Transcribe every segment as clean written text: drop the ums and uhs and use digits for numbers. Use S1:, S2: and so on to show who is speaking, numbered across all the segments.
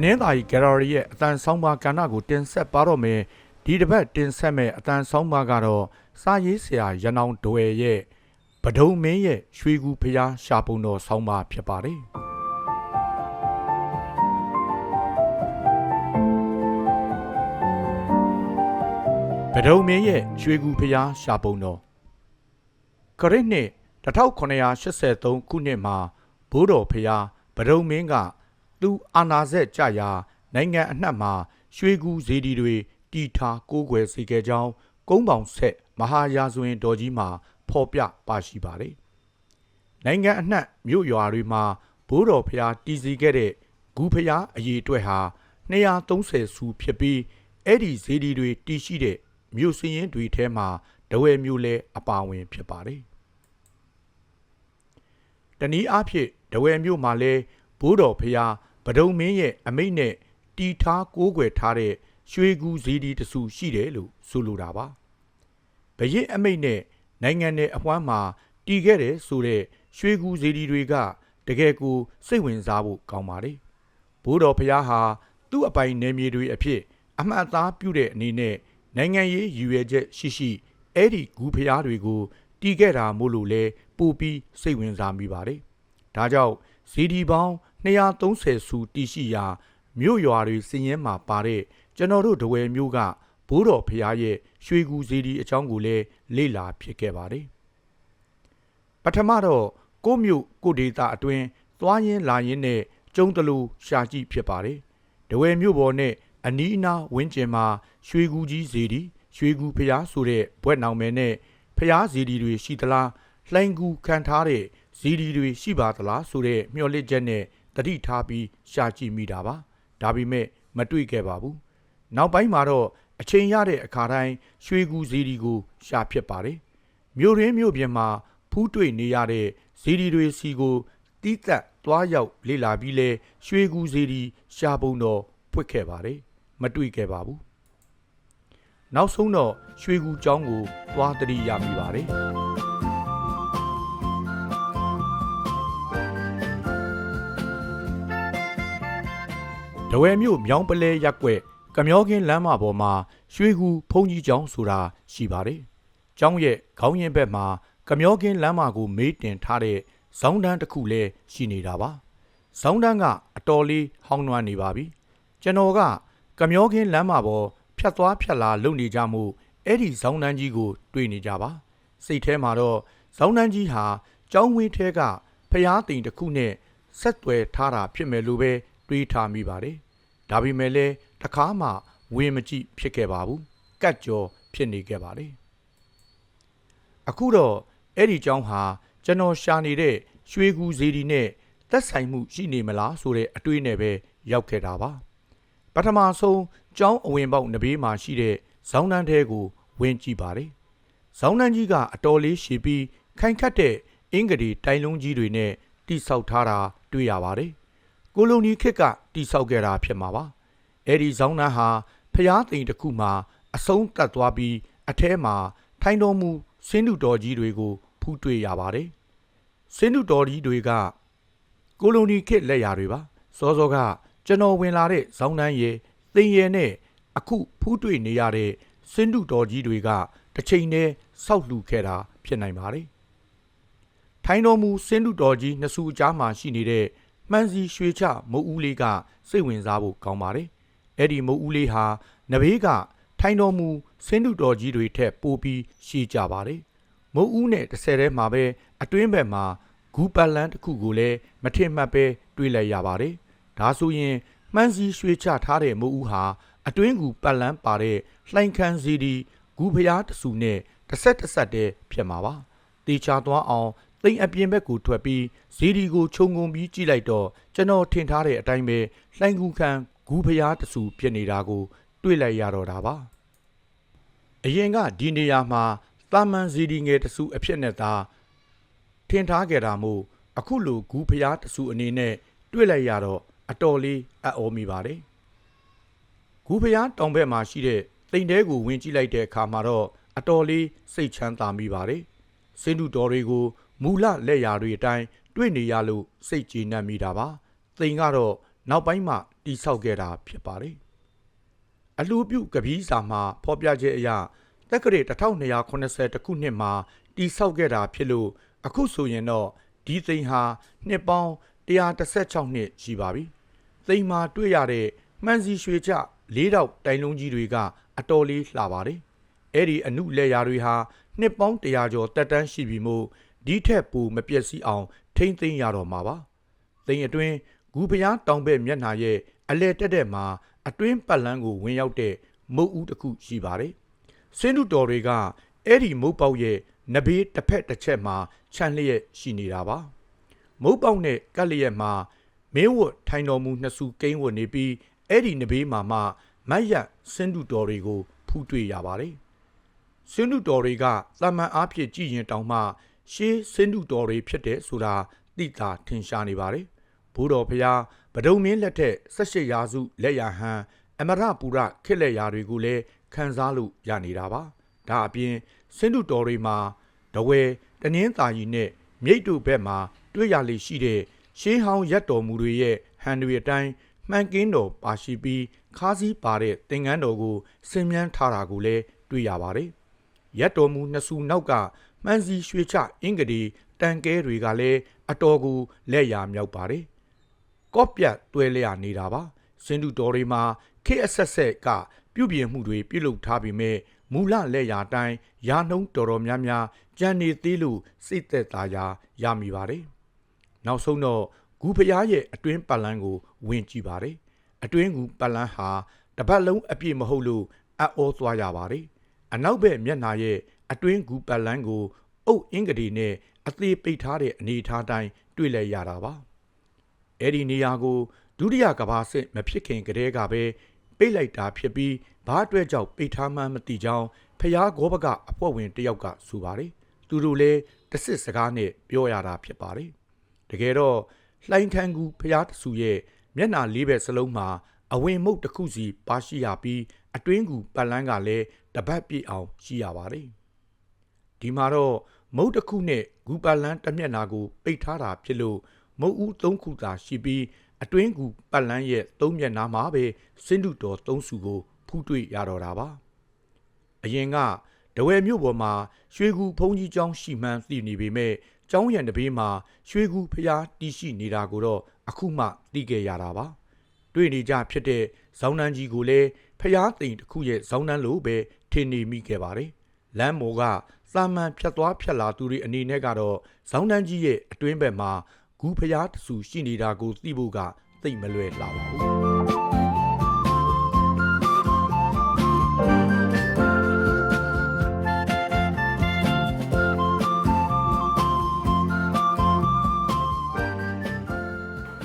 S1: နင်္သာရီဂယ်လ်ရီရဲ့အတန်ဆောင်းပါးကဏ္ဍကိုတင်ဆက်ပါတော့မယ်ဒီတစ်ပတ်တင်ဆက်မဲ့အတန်ဆောင်းပါးကတော့စာရေးဆရာရနောင်ဒွယ်ရဲ့ပဒုံမင်းရဲ့ရွှေကူဖျားရှာပုံတော်ဆောင်းပါးဖြစ်ပါတယ်ပဒုံမင်းရဲ့ရွှေကူဖျားရှာပုံတော်ခရစ်နှစ်1983ခုနှစ်မှာဘိုးတော်ဖျားပဒုံမင်းကသူအာနာဇက်ကြရာနိုင်ငံအနှံ့မှာရွှေကူဇေဒီတွေတီထားကိုးကွယ်စေခဲ့ကြောင်းကုန်းပေါင်ဆက်မဟာရာဇဝင်တော်ကြီးမှာဖော်ပြပါရှိပါတယ်။နိုင်ငံအနှံ့မြို့ရွာတွေမှာဘိုးတော်ဖျားတည်စီခဲ့တဲ့ဂူဖျားအရေးအတွက်ဟာ230ဆူဖြစ်ပြီးအဲ့ဒီဇေဒီတွေတည်ရှိတဲ့မြို့စည်းရင်းတွေထဲမှာတဝဲမြို့လဲအပါဝင်ဖြစ်ပါတယ်။တနည်းအားဖြင့်တဝဲမြို့မှာလဲဘိုးတော်ဖျားပဒုံမင်းရဲ့အမိန့်နဲ့တီထားကိုးကွယ်ထားတဲ့ရွှေကူဇီဒီတဆူရှိတယ်လို့ဆိုလိုတာပါဘရစ်အမိန့်နဲ့နိုင်ငံနယ်အဝှမ်းမှာတီခဲ့တယ်ဆိုတဲ့ရွှေကူဇီဒီတွေကတကယ်ကိုစိတ်ဝင်စားဖို့ကောင်းပါတယ်ဘိုးတော်ဖျားဟာသူ့အပိုင်နယ်မြေတွေအဖြစ်အမှတ်အသားပြုတဲ့အနေနဲ့နိုင်ငံရေးရည်ရွယ်ချက်ရှိအဲ့ဒီဂူဖျားတွေကိုတီခဲ့တာမို့လို့လဲပို့ပြီးစိတ်ဝင်စားမိပါတယ်ဒါကြောင့်ဇီဒီပေါင်း230ဆူတည်ရှိရာမြို့ရွာတွေစည်ရင်းမှာပါတဲ့ကျွန်တော်တို့တဝဲမျိုးကဘိုးတော်ဖျားရဲ့ရွှေကူဇီဒီအကြောင်းကိုလည်းလေ့လာဖြစ်ခဲ့ပါတယ်ပထမတော့ကိုမြို့ကိုဒေတာအတွင်းသွားရင်းလာရင်းနဲ့ကျုံတလူရှာကြည့်ဖြစ်ပါတယ်တဝဲမြို့ပေါ်နဲ့အနီးအနားဝန်းကျင်မှာရွှေကူကြီးဇီဒီရွှေကူဖျားဆိုတဲ့ဘွဲ့နောင်မယ်နဲ့ဖျားဇီဒီတွေရှိသလားလှိုင်းကူခံထားတဲ့ဇီဒီတွေရှိပါသလားဆိုတဲ့မျှော်လင့်ချက်နဲ့တတိထားပြီးရှာကြည့်မိတာပါဒါပေမဲ့မတွေ့ခဲ့ပါဘူးနောက်ပိုင်းမှာတော့အချိန်ရတဲ့အခါတိုင်းရွှေကူဇီဒီကိုရှာဖြစ်ပါတယ်မြို့ရင်းမြို့ပြင်မှာဖူးတွေ့နေရတဲ့ဇီဒီတွေစီကိုတီးသက်သွားရောက်လေ့လာပြီးလဲရွှေကူဇီဒီရှာပုံတော်ဖွင့်ခဲ့ပါတယ်မတွေ့ခဲ့ပါဘူးနောက်ဆုံးတော့ရွှေကူကျောင်းကိုသွားတတိရမိပါတယ်တဝဲမြို့မြောင်းပလဲရက်ွက်ကမျောခင်းလမ်းမပေါ်မှာရွှေကူဖုန်ကြီးကျောင်းဆိုတာရှိပါတယ်။ကျောင်းရဲ့ခေါင်းရင်းဘက်မှာကမျောခင်းလမ်းမကိုမေးတင်ထားတဲ့ဇောင်းတန်းတစ်ခုလည်းရှိနေတာပါ။ဇောင်းတန်းကအတော်လေးဟောင်းနွမ်းနေပါပြီ။ကျွန်တော်ကကမျောခင်းလမ်းမပေါ်ဖြတ်သွားဖြတ်လာလုပ်နေကြမှုအဲ့ဒီဇောင်းတန်းကြီးကိုတွေ့နေကြပါ။စိတ်ထဲမှာတော့ဇောင်းတန်းကြီးဟာကျောင်းဝင်းထဲကဖျားတိမ်တစ်ခုနဲ့ဆက်သွယ်ထားတာဖြစ်မယ်လို့ပဲတွေးထားမိပါတယ်ဒါပေမဲ့လည်းတစ်ခါမှဝင်မကြည့်ဖြစ်ခဲ့ပါဘူးကတ်ကြော်ဖြစ်နေခဲ့ပါတယ်အခုတော့အဲ့ဒီကျောင်းဟာကျွန်တော်ရှာနေတဲ့ရွှေကူဇီဒီနဲ့သက်ဆိုင်မှုရှိနေမလားဆိုတဲ့အတွေးနဲ့ပဲရောက်ခဲ့တာပါပထမဆုံးကျောင်းအဝင်ပေါက်နဘေးမှာရှိတဲ့ဇောင်းတန်းထဲကိုဝင်ကြည့်ပါတယ်ဇောင်းတန်းကြီးကအတော်လေးရှည်ပြီးခိုင်ခတ်တဲ့အင်္ဂဒီတိုင်လုံးကြီးတွေနဲ့တိဆောက်ထားတာတွေ့ရပါတယ်ကိုလိုနီခေတ်ကတိဆောက်ခဲ့တာဖြစ်မှာပါအဲ့ဒီဇောင်းနှန်းဟာဖျားသိမ်တစ်ခုမှာအဆုံးကတ်သွားပြီးအထဲမှာထိုင်တော်မူစင်းတုတော်ကြီးတွေကိုဖူးတွေ့ရပါတယ်စင်းတုတော်ကြီးတွေကကိုလိုနီခေတ်လက်ရာတွေပါစောစောကကျွန်တော်ဝင်လာတဲ့ဇောင်းနှန်းရဲ့သိမ်ရဲ့နဲ့အခုဖူးတွေ့နေရတဲ့စင်းတုတော်ကြီးတွေကတစ်ချိန်တည်းဆောက်လှူခဲ့တာဖြစ်နိုင်ပါတယ်ထိုင်တော်မူစင်းတုတော်ကြီးနှစ်စုအကြားမှာရှိနေတဲ့မှန်စီရွှေချမုတ်ဦးလေးကစိတ်ဝင်စားဖို့ကောင်းပါတယ်။အဲ့ဒီမုတ်ဦးလေးဟာနဘေးကထိုင်တော်မူစင်းတုတော်ကြီးတွေထက်ပိုပြီးရှည်ကြပါတယ်။မုတ်ဦးနဲ့တစ်ဆယ်ထဲမှာပဲအတွင်းဘက်မှာဂူပတ်လန်းတစ်ခုကိုလည်းမထင်မှတ်ပဲတွေးလိုက်ရပါတယ်။ဒါဆိုရင်မှန်စီရွှေချထားတဲ့မုတ်ဦးဟာအတွင်းဂူပတ်လန်းပါတဲ့လှိုင်ခန်းစီဒီဂူဖျားတဆူနဲ့တစ်ဆက်တည်းဖြစ်မှာပါ။တေချာသွားအောင်သိမ်အပြင်ဘက်ကိုထွက်ပြီးဇီဒီကိုခြုံငုံပြီးကြည့်လိုက်တော့ကျွန်တော်ထင်ထားတဲ့အတိုင်းပဲလှိုင်ကူခံဂူဖျားတဆူဖြစ်နေတာကိုတွေ့လိုက်ရတော့တာပါအရင်ကဒီနေရာမှာသာမန်ဇီဒီငယ်တဆူအဖြစ်နဲ့သာထင်ထားခဲ့တာမို့အခုလိုဂူဖျားတဆူအနေနဲ့တွေ့လိုက်ရတော့အတော်လေးအံ့ဩမိပါတယ်ဂူဖျားတောင်ဘက်မှာရှိတဲ့သိမ်တဲကိုဝင်ကြည့်လိုက်တဲ့အခါမှာတော့အတော်လေးစိတ်ချမ်းသာမိပါတယ်စင်းတုတော်တွေကိုမူလလက်ရာတွေအတိုင်းတွေ့နေရလို့စိတ်ကြည်နပ်မိတာပါသိမ်ကတော့ နောက်ပိုင်းမှတိဆောက်ခဲ့တာဖြစ်ပါတယ်အလှပြုကပီးစာမှာဖော်ပြချက်အရတက္ကရာ1280ခုနှစ်မှာတိဆောက်ခဲ့တာဖြစ်လို့အခုဆိုရင်တော့ဒီသိန်းဟာနှစ်ပေါင်း116နှစ်ရှိပါပြီသိန်းမှာတွေ့ရတဲ့မှန်စီရွှေချ၄တောက်တိုင်လုံးကြီးတွေကအတော်လေးလှပါတယ်အဲ့ဒီအနုလက်ရာတွေဟာနှစ်ပေါင်း100ကျော်တက်တန်းရှိပြီမို့ဒီထက်ပိုမပျက်စီးအောင်ထိမ့်သိမ်းရတော့မှာပါသိန်းအတွင်းဂူဖျားတောင်ဘက်မျက်နှာရဲ့အလဲတက်တဲ့မှာအတွင်းပတ်လန်းကိုဝင်ရောက်တဲ့မုတ်ဦးတစ်ခုရှိပါတယ်စင်းတုတော်တွေကအဲ့ဒီမုတ်ပေါက်ရဲ့နဘေးတစ်ဖက်တစ်ချက်မှာခြံလျက်ရှိနေတာပါမုတ်ပေါက်နဲ့ကပ်လျက်မှာမင်းဝတ်ထိုင်တော်မူနှစ်စုကိန်းဝတ်နေပြီးအဲ့ဒီနဘေးမှာမှမတ်ရစင်းတုတော်တွေကိုဖူးတွေ့ရပါတယ်စင်းတုတော်တွေကသာမန်အားဖြင့်ကြည်ရင်တောင်မှရှေးစင်းတုတော်တွေဖြစ်တဲ့ဆိုတာသိသာထင်ရှားနေပါတယ်ဘိုးတော်ဖျားဗဒုံမင်းလက်ထက်18ရာစုလက်ရဟန်းအမရပူရခက်လက်ရာတွေကိုလည်းခန်းစားလို့ရနေတာပါဒါအပြင်စင်းတုတော်တွေမှာတဝဲတနင်းသာကြီးနဲ့မြိတ်တို့ဘက်မှာတွေ့ရလေရှိတဲ့ရှေးဟောင်းရက်တော်မူတွေရဲ့ဟန်တွေအတိုင်းမှန်ကင်းတော်ပါရှိပြီးခါးစည်းပါတဲ့သင်္ကန်းတော်ကိုဆင်မြန်းထားတာကိုလည်းတွေ့ရပါတယ်ရက်တော်မူနှစ်စုနောက်ကမှန်စီရွှေချအင်္ဂဒီတန်ကဲတွေကလည်းအတော်ကိုလက်ရမြောက်ပါတယ်ကော့ပြတ်တွဲလျနေတာပါစင်တူတော်တွေမှာခေတ်အဆက်ဆက်ကပြုပြင်မှုတွေပြုလုပ်ထားပြီးမြဲမူလလက်ရာတိုင်းရာနှုံးတော်များများကြံနေသေးလို့စိတ်သက်သာရာရမိပါတယ်နောက်ဆုံးတော့ဂူဖျားရဲ့အတွင်းပတ်လန်းကိုဝင်ကြည့်ပါတယ်အတွင်းဂူပတ်လန်းဟာတပတ်လုံးအပြည့်မဟုတ်လို့အံ့ဩသွားရပါတယ်အနောက်ဘက်မျက်နှာရဲ့အတွင်းဂူပတ်လန်းကိုအုတ်အင်္ဂဒီနဲ့အသေးပိတ်ထားတဲ့အနေအထားတိုင်းတွေ့လဲရတာပါအဲ့ဒီနေရာကိုဒုတိယကမ္ဘာစစ်မဖြစ်ခင်ကတည်းကပဲပိတ်လိုက်တာဖြစ်ပြီးဘာအတွက်ကြောင့်ပိတ်ထားမှန်းမသိကြောင်းဖျားဂောဘကအဖွဲ့ဝင်တယောက်ကဆိုပါတယ်သူတို့လည်းတဆစ်စကားနဲ့ပြောရတာဖြစ်ပါတယ်တကယ်တော့လှိုင်းထန်းကူဖျားတဆူရဲ့မျက်နှာလေးဘက်စလုံးမှာအဝင်မုတ်တစ်ခုစီပါရှိရပြီးအတွင်းကူပတ်လန်းကလည်းတပတ်ပြည့်အောင်ရှိရပါတယ်ဒီမှာတော့မုတ်တစ်ခုနဲ့ဂူပတ်လန်းတစ်မျက်နှာကိုပိတ်ထားတာဖြစ်လို့မုတ်ဦး3ခုသာရှိပြီးအတွင်းကူပတ်လန်းရဲ့3မျက်နှာမှာပဲစင်းတုတော်3စုကိုဖူးတွေ့ရတော့တာပါအရင်ကတဝဲမြို့ပေါ်မှာရွှေကူဘုံကြီးကျောင်းရှိမှန်းသိနေပေမဲ့ကျောင်းရံတပေးမှာရွှေကူဖျားတီးရှိနေတာကိုတော့အခုမှသိခဲ့ရတာပါတွေ့နေကြဖြစ်တဲ့ဇောင်းနှန်းကြီးကိုလည်းဖျားသိမ်တစ်ခုရဲ့ဇောင်းနှန်းလိုပဲထင်နေမိခဲ့ပါတယ်လမ်းမော်ကစာမှန်ဖြတ်သွားဖြတ်လာသူတွေအနေနဲ့ကတော့ဇောင်းနှန်းကြီးရဲ့အတွင်းဘက်မှာဂူဖျားတဆူရှိနေတာကိုသိဖို့ကသိမလွယ်လှပါဘူး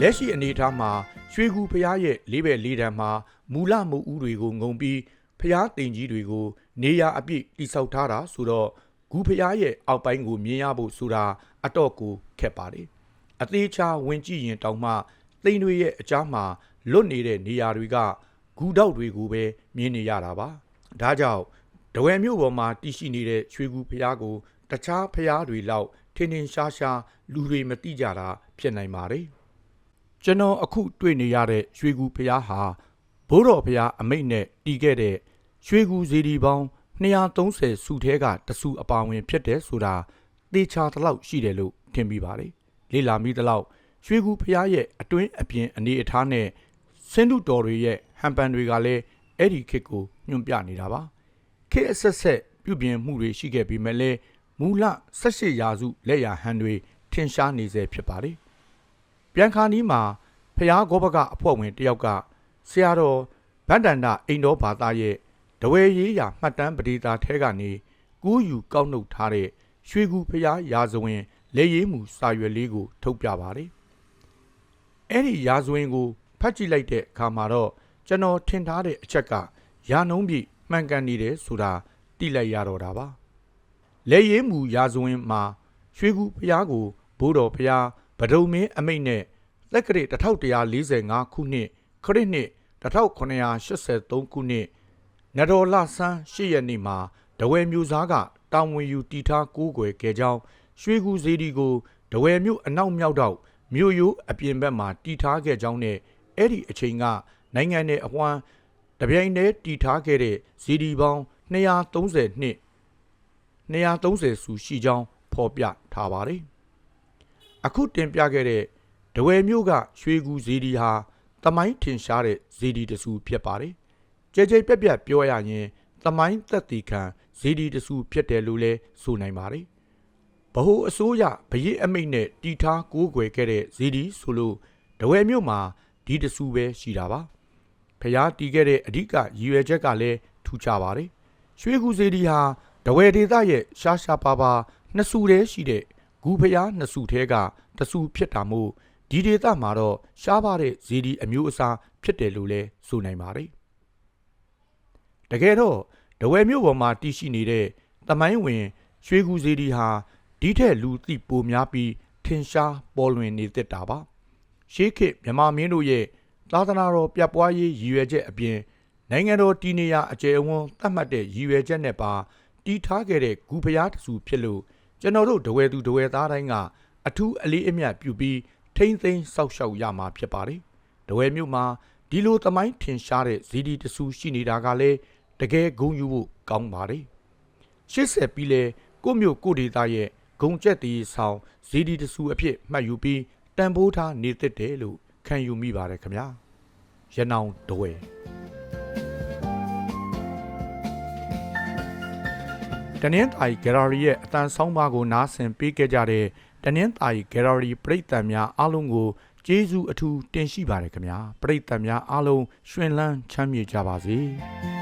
S1: လက်ရှိအနေအထားမှာရွှေကူဖျားရဲ့လေးဘက်လေးတန်းမှာမူလမုတ်ဦးတွေကိုငုံပြီးဖျားတင်ကြီးတွေကိုနေရာအပြည့်တိဆောက်ထားတာဆိုတော့ဂူဖျားရဲ့အောက်ပိုင်းကိုမြင်ရဖို့ဆိုတာအတော့ကိုခက်ပါတယ်အသေးချာဝင်ကြည့်ရင်တောင်မှသိန်းတွေရဲ့အကြားမှာလွတ်နေတဲ့နေရာတွေကဂူတောက်တွေကိုပဲမြင်နေရတာပါဒါကြောင့်တဝဲမြို့ပေါ်မှာတည်ရှိနေတဲ့ရွှေကူဖျားကိုတခြားဖျားတွေလောက်ထင်ထင်ရှားရှားလူတွေမသိကြတာဖြစ်နိုင်ပါတယ်ကျွန်တော်အခုတွေ့နေရတဲ့ရွှေကူဖျားဟာဘိုးတော်ဖျားအမိတ်နဲ့တည်ခဲ့တဲ့ရွှေကူစေတီပေါင်း230စုထဲကတစုအပါဝင်ဖြစ်တဲ့ဆိုတာသေချာတလောက်ရှိတယ်လို့ထင်မိပါတယ်လေ့လာမိတလောက်ရွှေကူဖျားရဲ့အတွင်းအပြင်အနေအထားနဲ့စင်းတုတော်တွေရဲ့ဟန်ပန်တွေကလည်းအဲ့ဒီခေတ်ကိုညွှန်ပြနေတာပါခေတ်အဆက်ဆက်ပြုပြင်မှုတွေရှိခဲ့ပြီးမှလည်းမူလ18ရာစုလက်ရဟန်တွေထင်ရှားနေစေဖြစ်ပါတယ်ပြန်ခါနီးမှာဖျားဂောဘကအဖွဲ့ဝင်တယောက်ကဆရာတော်ဗန္ဒန္တအိမ်တော်ဘာသာရဲ့တဝဲရေးရာမှတ်တမ်းပဒေသာထဲကနေကူးယူကောက်နှုတ်ထားတဲ့ရွှေကူဖျားရာဇဝင်လက်ရေးမှုစာရွက်လေးကိုထုတ်ပြပါတယ်အဲ့ဒီရာဇဝင်ကိုဖတ်ကြည့်လိုက်တဲ့အခါမှာတော့ကျွန်တော်ထင်ထားတဲ့အချက်ကရာနှုံးပြည့်မှန်ကန်နေတယ်ဆိုတာသိလိုက်ရတော့တာပါလက်ရေးမှုရာဇဝင်မှာရွှေကူဖျားကိုဘိုးတော်ဖျားဗဒုံမင်းအမိတ်နဲ့သက္ကရာ1145ခုနှစ်ခရစ်နှစ်1983ခုနှစ်နတော်လဆန်း8ရက်နေ့မှာတဝဲမျိုးသားကတာဝန်ယူတီထားကိုးကွယ်ခဲ့ကြောင်းရွှေကူစေတီကိုတဝဲမျိုးအနောက်မြောက်တော့မြို့ရိုးအပြင်ဘက်မှာတီထားခဲ့ကြောင်းနဲ့ အဲ့ဒီအချိန်ကနိုင်ငံနယ်အဝှမ်းတပြိုင်တည်းတည်ထားခဲ့တဲ့ဇီဒီပေါင်း230စုရှိကြောင်းဖော်ပြထားပါတယ်။အခုတင်ပြခဲ့တဲ့ဒဝယ်မြို့ကရွှေကူဇီဒီဟာသမိုင်းထင်ရှားတဲ့ဇီဒီတစုဖြစ်ပါတယ်။ကြဲကြဲပြက်ပြက်ပြောရရင်သမိုင်းသက်သေခံဇီဒီတစုဖြစ်တယ်လို့လည်းဆိုနိုင်ပါတယ်။ဗဟိုအစိုးရဗရိတ်အမိန့်နဲ့တီထားကိုးကွယ်ခဲ့တဲ့ဇီဒီဆိုလို့ဒဝယ်မြို့မှာဒီတစုပဲရှိတာပါ။ဖျားတီးခဲ့တဲ့အဓိကရည်ရွယ်ချက်ကလည်းထူးခြားပါတယ်။ရွှေကူဇီဒီဟာဒဝယ်ဒေသရဲ့ရှားရှားပါပါနှစ်စုတည်းရှိတဲ့ဂူဖျားနှစ်စုထဲကတစုဖြစ်တာမို့ဒီဒေသမှာတော့ရှားပါတဲ့ဇီဒီအမျိုးအစားဖြစ်တယ်လို့လည်းဆိုနိုင်ပါတယ်။တကယ်တော့ဒဝယ်မြို့ပေါ်မှာတည်ရှိနေတဲ့သမိုင်းဝင်ရွှေကူဇီဒီဟာဒီထက်လူသိပိုများပြီးထင်ရှားပေါ်လွင်နေတတ်တာပါ။ရှေးခေတ်မြန်မာမင်းတို့ရဲ့သာသနာတော်ပြပွားရေးရည်ရွယ်ချက်အပြင်နိုင်ငံတော်တည်နေရာအကျယ်အဝန်းသတ်မှတ်တဲ့ရည်ရွယ်ချက်နဲ့ပါတည်ထားခဲ့တဲ့ဂူဖျားတစုဖြစ်လို့ကျွန်တော်တို့ဒဝယ်သူဒဝယ်သားတိုင်းကအထူးအလေးအမြတ်ပြုပြီးထိမ့်သိမ်းစောက်ရှောက်ရမှာဖြစ်ပါတယ်။ဒဝယ်မြို့မှာဒီလိုသမိုင်းထင်ရှားတဲ့ဇီဒီတစုရှိနေတာကလည်းတကယ်ဂုဏ်ယူဖို့ကောင်းပါတယ်။80ပြီးလဲကိုမြို့ကိုဒေသရဲ့ဂုံကျက်တီဆောင်ဇီဒီတစုအဖြစ်မှတ်ယူပြီးတန်ဖိုးထားနေသစ်တယ်လို့ခံယူမိပါတယ်ခင်ဗျာ။ရနောင်ဒဝယ်တနင်္သာရီဂယ်လရီရဲ့အတန်ဆောင်ပါကိုနားဆင်ပေးခဲ့ကြတဲ့တနင်္သာရီဂယ်လရီပရိသတ်များအားလုံးကိုကျေးဇူးအထူးတင်ရှိပါတယ်ခင်ဗျာပရိသတ်များအားလုံးရှင်လန်းချမ်းမြေ့ကြပါစေ။